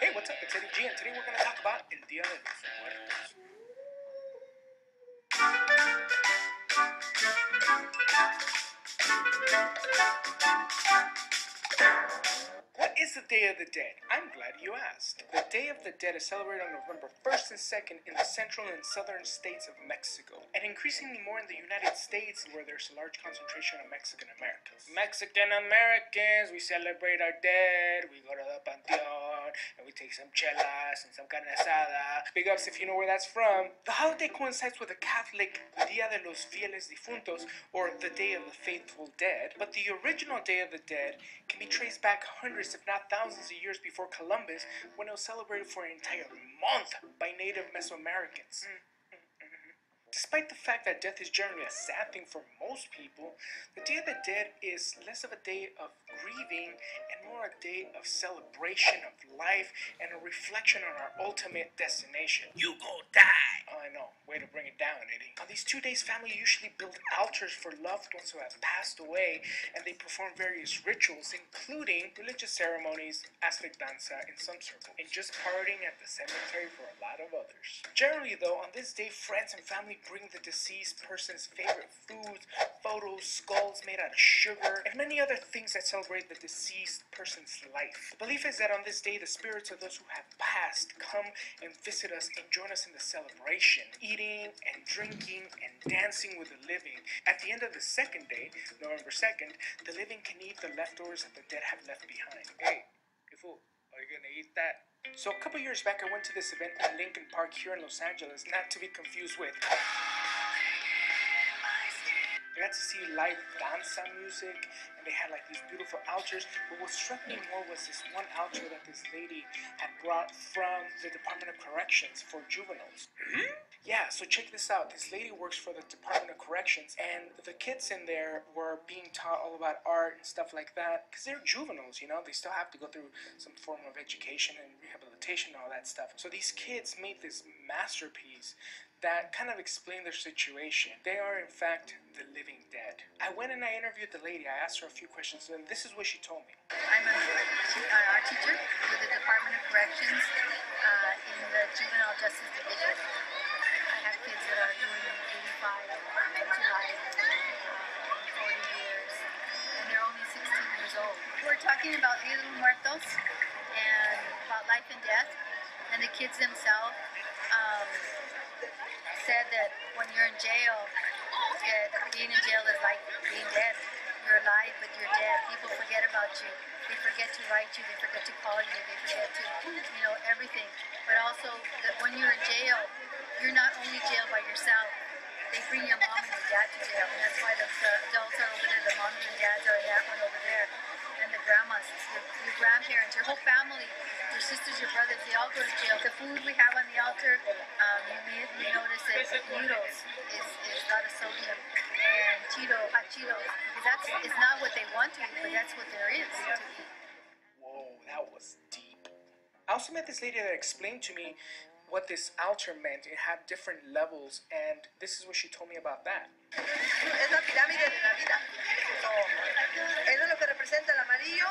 Hey, what's up? It's Eddie G, and today we're going to talk about El Día de los Muertos. What is the Day of the Dead? I'm glad you asked. The Day of the Dead is celebrated on November 1st and 2nd in the central and southern states of Mexico, and increasingly more in the United States where there's a large concentration of Mexican Americans. Mexican Americans, we celebrate our dead, we go to the panteon, and we take some chelas and some carne asada. Big ups if you know where that's from. The holiday coincides with the Catholic Día de los Fieles Difuntos, or the Day of the Faithful Dead, but the original Day of the Dead can be traced back hundreds, if not thousands of years before Columbus, when it was celebrated for an entire month by native Mesoamericans. Despite the fact that death is generally a sad thing for most people, the Day of the Dead is less of a day of grieving and more a day of celebration of life and a reflection on our ultimate destination. You go die! Oh, I know. Way to bring it down, Eddie. On these 2 days, family usually build altars for loved ones who have passed away, and they perform various rituals, including religious ceremonies, Aztec danza in some circles, and just partying at the cemetery for a lot of others. Generally, though, on this day, friends and family bring the deceased person's favorite foods, photos, skulls made out of sugar, and many other things that celebrate the deceased person's life. The belief is that on this day, the spirits of those who have passed come and visit us and join us in the celebration, eating and drinking and dancing with the living. At the end of the second day, November 2nd, the living can eat the leftovers that the dead have left behind. Hey, you fool, are you gonna eat that? So a couple years back, I went to this event in Lincoln Park here in Los Angeles, not to be confused with. I got to see live danza music, and they had like these beautiful altars. But what struck me more was this one altar that this lady had brought from the Department of Corrections for juveniles. Yeah, so check this out. This lady works for the Department of Corrections, and the kids in there were being taught all about art and stuff like that. Because they're juveniles, you know, they still have to go through some form of education and rehabilitation and all that stuff. So these kids made this masterpiece that kind of explained their situation. They are, in fact, the living dead. I went and I interviewed the lady. I asked her a few questions, and this is what she told me. I'm an art teacher with the Department of Corrections in the Juvenile Justice Division. I have kids that are doing 85 to life, 40 years, and they're only 16 years old. We're talking about Dia de los Muertos and about life and death, and the kids themselves said that when you're in jail, that being in jail is like being dead. You're alive, but you're dead. People forget about you. They forget to write you. They forget to call you. They forget to, everything. But also, that when you're in jail, you're not only jailed by yourself. They bring your mom and your dad to jail, and that's why the adults are over there, the moms and dads are that one over there, and the grandmas, your grandparents, your whole family, your sisters, your brothers, they all go to jail. The food we have on the altar, you notice that noodles is a lot of sodium, and hot Cheetos, because it's not what they want to eat, but that's what there is to eat. Whoa, that was deep. I also met this lady that explained to me what this altar meant. It had different levels, and this is what she told me about that. Es la pirámide de la vida. Eso es lo que representa el amarillo,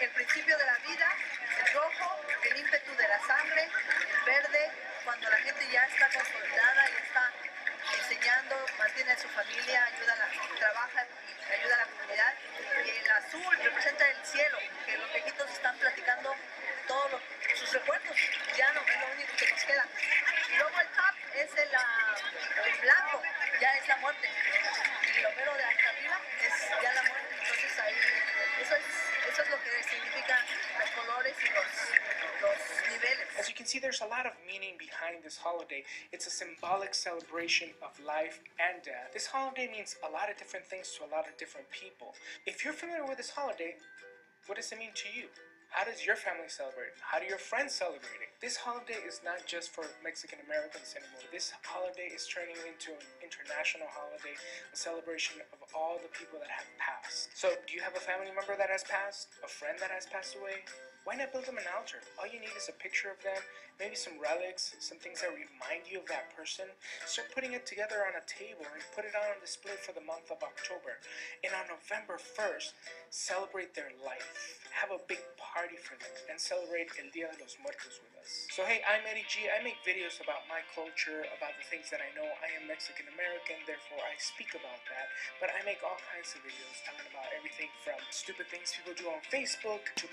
el principio de la vida, el rojo, el ímpetu de la sangre, el verde, cuando la gente ya está consolidada y está enseñando, mantiene a su familia, trabaja y ayuda a la comunidad. Y el azul representa el cielo, que los viejitos están platicando todos sus recuerdos, ya no es lo único que nos queda. Y luego el top es el blanco, ya es la muerte. Y lo mero de hasta arriba es ya la muerte. Entonces ahí, eso es lo que significan los colores y los niveles. As you can see, there's a lot of meaning behind this holiday. It's a symbolic celebration of life and death. This holiday means a lot of different things to a lot of different people. If you're familiar with this holiday, what does it mean to you? How does your family celebrate it? How do your friends celebrate it? This holiday is not just for Mexican Americans anymore. This holiday is turning into an international holiday, a celebration of all the people that have passed. So, do you have a family member that has passed? A friend that has passed away? Why not build them an altar? All you need is a picture of them, maybe some relics, some things that remind you of that person. Start putting it together on a table and put it out on display for the month of October. And on November 1st, celebrate their life. Have a big party for them and celebrate El Día de los Muertos with us. So hey, I'm Eddie G. I make videos about my culture, about the things that I know. I am Mexican American, therefore I speak about that. But I make all kinds of videos talking about everything from stupid things people do on Facebook to